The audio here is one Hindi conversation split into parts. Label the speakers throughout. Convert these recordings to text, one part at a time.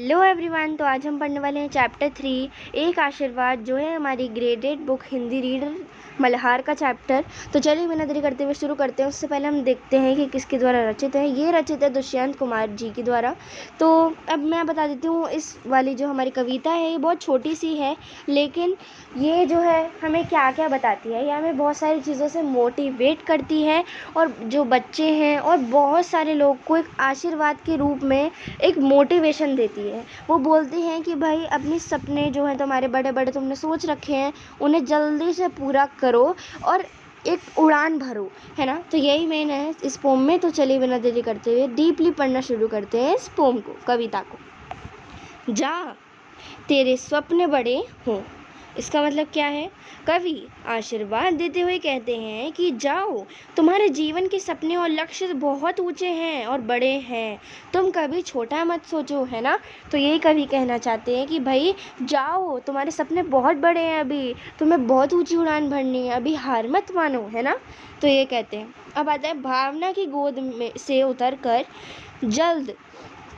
Speaker 1: Hello everyone. तो आज हम पढ़ने वाले हैं चैप्टर 3 एक आशीर्वाद, जो है हमारी graded book Hindi reader Malhar का चैप्टर। तो चलिए बिना देरी करते हुए शुरू करते हैं। उससे पहले हम देखते हैं कि किसके द्वारा रचित है। ये रचित है दुष्यंत कुमार जी के द्वारा। तो अब मैं बता देती हूँ, इस वाली जो हमारी कविता है ये बहुत छोटी सी है, लेकिन ये जो है हमें क्या क्या बताती है। ये हमें बहुत सारी चीज़ों से मोटिवेट करती है, और जो बच्चे हैं और बहुत सारे लोग को एक आशीर्वाद के रूप में एक मोटिवेशन देती है। वो बोलती हैं कि भाई अपने सपने जो हैं तुम्हारे बड़े बड़े तुमने सोच रखे हैं, उन्हें जल्दी से पूरा करो और एक उड़ान भरो, है ना। तो यही मेन है इस पोम में। तो चलिए बिना देरी करते हुए डीपली पढ़ना शुरू करते हैं इस पोम को, कविता को। जा तेरे स्वप्न बड़े हों। इसका मतलब क्या है? कवि आशीर्वाद देते हुए कहते हैं कि जाओ, तुम्हारे जीवन के सपने और लक्ष्य बहुत ऊंचे हैं और बड़े हैं, तुम कभी छोटा मत सोचो, है ना। तो यही कवि कहना चाहते हैं कि भाई जाओ, तुम्हारे सपने बहुत बड़े हैं, अभी तुम्हें बहुत ऊंची उड़ान भरनी है, अभी हार मत मानो, है ना। तो ये कहते हैं। अब आता है भावना की गोद में से उतरकर जल्द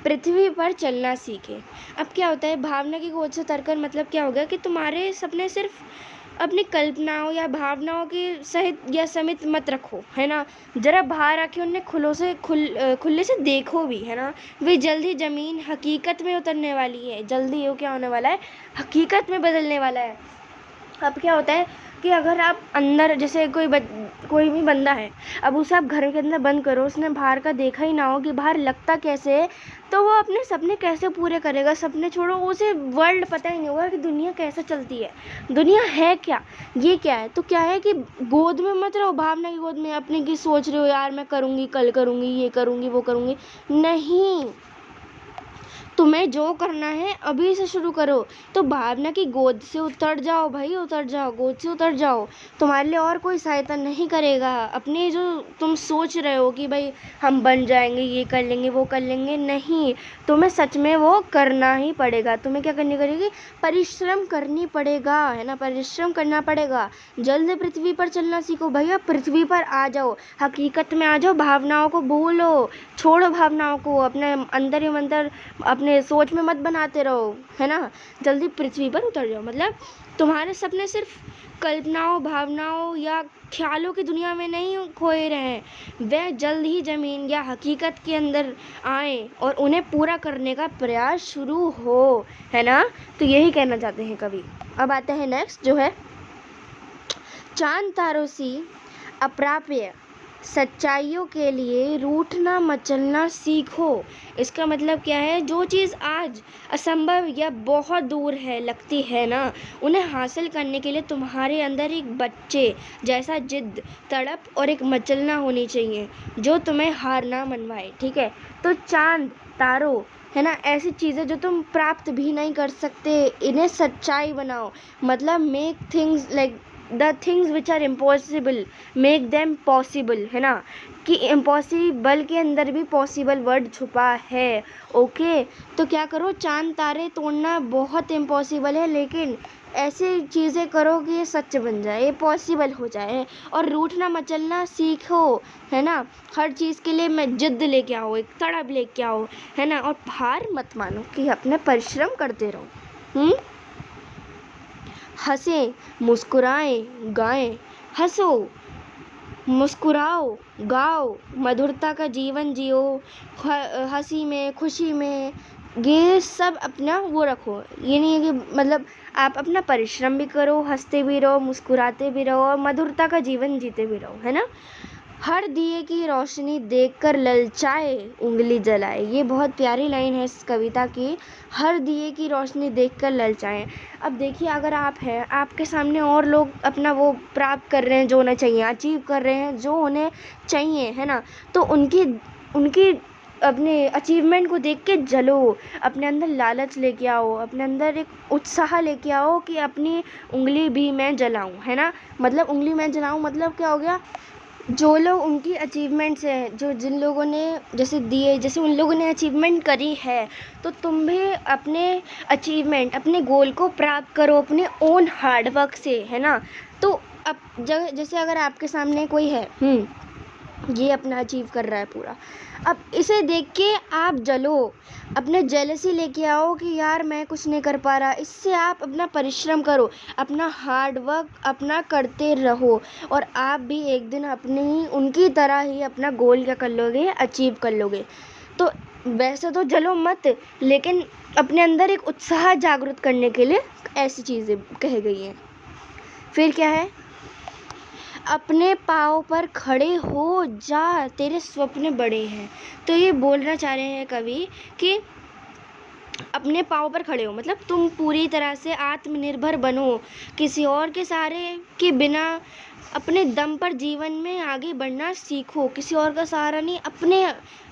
Speaker 1: पृथ्वी पर चलना सीखे। अब क्या होता है भावना की गोद से उतरकर, मतलब क्या होगा कि तुम्हारे सपने सिर्फ अपनी कल्पनाओं या भावनाओं के सहित या समित मत रखो, है ना। जरा बाहर आके उन्हें खुले से देखो भी, है ना। वे जल्द ही जमीन हकीकत में उतरने वाली है। जल्दी वो क्या होने वाला है? हकीकत में बदलने वाला है। अब क्या होता है कि अगर आप अंदर, जैसे कोई भी बंदा है, अब उसे आप घर के अंदर बंद करो, उसने बाहर का देखा ही ना हो कि बाहर लगता कैसे है, तो वो अपने सपने कैसे पूरे करेगा। सपने छोड़ो, उसे वर्ल्ड पता ही नहीं होगा कि दुनिया कैसे चलती है, दुनिया है क्या, ये क्या है। तो क्या है कि गोद में मत रहो, भावना की गोद में अपने की सोच रहे हो यार मैं करूँगी, कल करूँगी, ये करूँगी, वो करूँगी। नहीं, तुम्हें जो करना है अभी से शुरू करो। तो भावना की गोद से उतर जाओ भाई, उतर जाओ, गोद से उतर जाओ। तुम्हारे लिए और कोई सहायता नहीं करेगा। अपने जो तुम सोच रहे हो कि भाई हम बन जाएंगे, ये कर लेंगे, वो कर लेंगे, नहीं, तुम्हें सच में वो करना ही पड़ेगा। तुम्हें क्या करनी पड़ेगी? परिश्रम करनी पड़ेगा, है ना, परिश्रम करना पड़ेगा। जल्द पृथ्वी पर चलना सीखो भैया, पृथ्वी पर आ जाओ, हकीकत में आ जाओ, भावनाओं को भूलो, छोड़ो भावनाओं को, अपने अंदर ही अंदर अपने सोच में मत बनाते रहो, है ना। जल्दी पृथ्वी पर उतर जाओ, मतलब तुम्हारे सपने सिर्फ कल्पनाओं, भावनाओं या ख्यालों की दुनिया में नहीं खोए रहे, वे जल्द ही जमीन या हकीकत के अंदर आए और उन्हें पूरा करने का प्रयास शुरू हो, है ना। तो यही कहना चाहते हैं कवि। अब आते हैं नेक्स्ट, जो है चांद तारों सी अप्राप्य सच्चाइयों के लिए रूठना मचलना सीखो। इसका मतलब क्या है? जो चीज़ आज असंभव या बहुत दूर है लगती है ना, उन्हें हासिल करने के लिए तुम्हारे अंदर एक बच्चे जैसा जिद, तड़प और एक मचलना होनी चाहिए जो तुम्हें हार ना मनवाए, ठीक है। तो चांद तारों, है ना, ऐसी चीज़ें जो तुम प्राप्त भी नहीं कर सकते, इन्हें सच्चाई बनाओ। मतलब make things like the things which are impossible, make them possible, है ना, कि इम्पॉसिबल के अंदर भी पॉसिबल वर्ड छुपा है। ओके, तो क्या करो, चांद तारे तोड़ना बहुत इम्पॉसिबल है, लेकिन ऐसी चीज़ें करो कि ये सच बन जाए, ये पॉसिबल हो जाए। और रूठना मचलना सीखो, है ना, हर चीज़ के लिए मैं जिद्द लेके आओ, एक तड़प लेके आओ, है ना। और हार मत मानो, कि अपने परिश्रम करते रहो। हंसें, मुस्कुराएं, गाएं, हंसो, मुस्कुराओ, गाओ, मधुरता का जीवन जियो, हंसी में, खुशी में, ये सब अपना वो रखो। ये नहीं है कि मतलब आप अपना परिश्रम भी करो, हंसते भी रहो, मुस्कुराते भी रहो और मधुरता का जीवन जीते भी रहो, है ना। हर दिए की रोशनी देखकर ललचाए उंगली जलाए। ये बहुत प्यारी लाइन है इस कविता की। हर दिए की रोशनी देखकर ललचाएं। अब देखिए, अगर आप हैं, आपके सामने और लोग अपना वो प्राप्त कर रहे हैं जो उन्हें चाहिए, अचीव कर रहे हैं जो उन्हें चाहिए, है ना, तो उनकी अपने अचीवमेंट को देख के जलो, अपने अंदर लालच लेके आओ, अपने अंदर एक उत्साह लेके आओ कि अपनी उंगली भी मैं जलाऊं, है ना। मतलब उंगली मैं जलाऊं मतलब क्या हो गया? जो लोग उनकी अचीवमेंट्स हैं, जो जिन लोगों ने जैसे उन लोगों ने अचीवमेंट करी है, तो तुम भी अपने अचीवमेंट, अपने गोल को प्राप्त करो अपने ओन हार्डवर्क से, है ना। तो अब जैसे अगर आपके सामने कोई है, ये अपना अचीव कर रहा है पूरा। अब इसे देख के आप जलो, अपने जेलसी लेके आओ कि यार मैं कुछ नहीं कर पा रहा। इससे आप अपना परिश्रम करो, अपना हार्ड वर्क अपना करते रहो, और आप भी एक दिन अपनी उनकी तरह ही अपना गोल क्या कर लोगे, अचीव कर लोगे। तो वैसे तो जलो मत, लेकिन अपने अंदर एक उत्साह जागृत करने के लिए ऐसी चीज़ें कही गई हैं। फिर क्या है, अपने पाँव पर खड़े हो जा, तेरे सपने बड़े हैं। तो ये बोलना चाह रहे हैं कवि कि अपने पाँव पर खड़े हो, मतलब तुम पूरी तरह से आत्मनिर्भर बनो, किसी और के सहारे के बिना अपने दम पर जीवन में आगे बढ़ना सीखो। किसी और का सहारा नहीं, अपने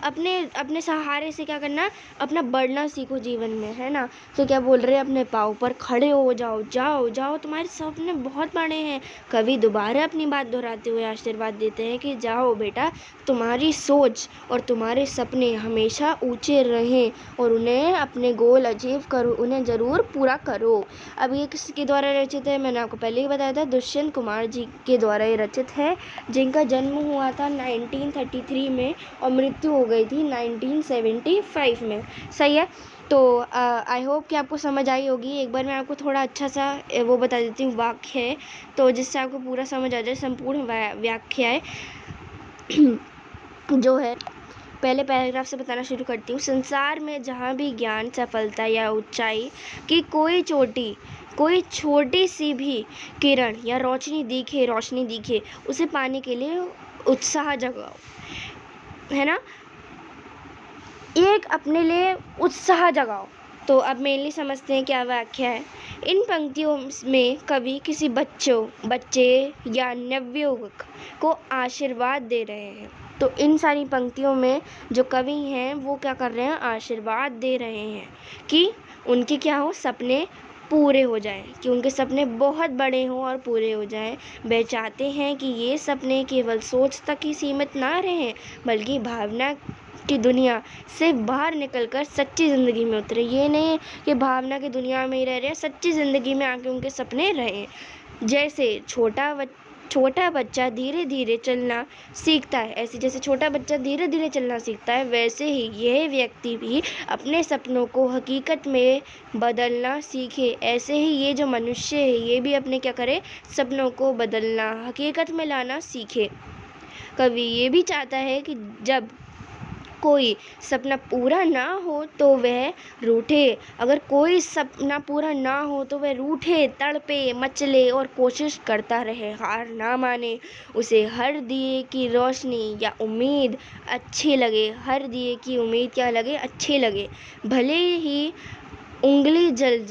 Speaker 1: अपने अपने सहारे से क्या करना, अपना बढ़ना सीखो जीवन में, है ना। तो क्या बोल रहे हैं, अपने पाँव पर खड़े हो जाओ, जाओ जाओ, तुम्हारे सपने बहुत बड़े हैं। कवि दोबारा अपनी बात दोहराते हुए आशीर्वाद देते हैं कि जाओ बेटा, तुम्हारी सोच और तुम्हारे सपने हमेशा ऊंचे रहें, और उन्हें अपने गोल अचीव करो, उन्हें ज़रूर पूरा करो। अब ये किसके द्वारा रचित है, मैंने आपको पहले ही बताया था, दुष्यंत कुमार जी के द्वारा ये रचित है, जिनका जन्म हुआ था 1933 में और मृत्यु हो गई थी 1975 में। सही है। तो आई होप कि आपको समझ आई होगी। एक बार मैं आपको थोड़ा अच्छा सा वो बता देती हूँ वाक्य है, तो जिससे आपको पूरा समझ आ जाए। संपूर्ण व्याख्या है जो है, पहले पैराग्राफ से बताना शुरू करती हूँ। संसार में जहाँ भी ज्ञान, सफलता या ऊंचाई की कोई छोटी सी भी किरण या रोशनी दिखे, उसे पाने के लिए उत्साह जगाओ, है ना। एक अपने लिए उत्साह जगाओ। तो अब मेनली समझते हैं क्या व्याख्या है। इन पंक्तियों में कवि किसी बच्चे या नवयुवक को आशीर्वाद दे रहे हैं। तो इन सारी पंक्तियों में जो कवि हैं वो क्या कर रहे हैं, आशीर्वाद दे रहे हैं कि उनके क्या हो, सपने पूरे हो जाएं, कि उनके सपने बहुत बड़े हों और पूरे हो जाएं। वे चाहते हैं कि ये सपने केवल सोच तक ही सीमित ना रहें, बल्कि भावना की दुनिया से बाहर निकलकर सच्ची ज़िंदगी में उतरे। ये नहीं कि भावना की दुनिया में ही रह रहे हैं, सच्ची ज़िंदगी में आके उनके सपने रहें। जैसे छोटा बच्चा धीरे धीरे चलना सीखता है, ऐसे जैसे छोटा बच्चा धीरे धीरे चलना सीखता है, वैसे ही यह व्यक्ति भी अपने सपनों को हकीकत में बदलना सीखे। ऐसे ही ये जो मनुष्य है, ये भी अपने क्या करे, सपनों को बदलना, हकीकत में लाना सीखे। कवि ये भी चाहता है कि जब कोई सपना पूरा ना हो तो वह रूठे, अगर कोई सपना पूरा ना हो तो वह रूठे, तड़पे, मचले और कोशिश करता रहे, हार ना माने। उसे हर दिए की रोशनी या उम्मीद अच्छी लगे, हर दिए की उम्मीद क्या लगे, अच्छी लगे। भले ही उंगली जल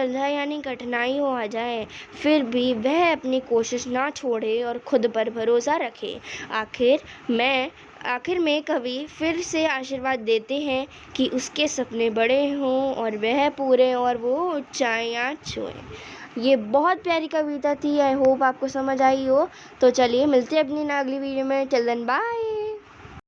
Speaker 1: जाए यानी कठिनाई हो आ जाए, फिर भी वह अपनी कोशिश ना छोड़े और खुद पर भरोसा रखे। आखिर में कवि फिर से आशीर्वाद देते हैं कि उसके सपने बड़े हों और वह पूरे और वो ऊंचाइयां छुएं। ये बहुत प्यारी कविता थी। आई होप आपको समझ आई हो। तो चलिए मिलते हैं अपनी अगली वीडियो में। Till then bye.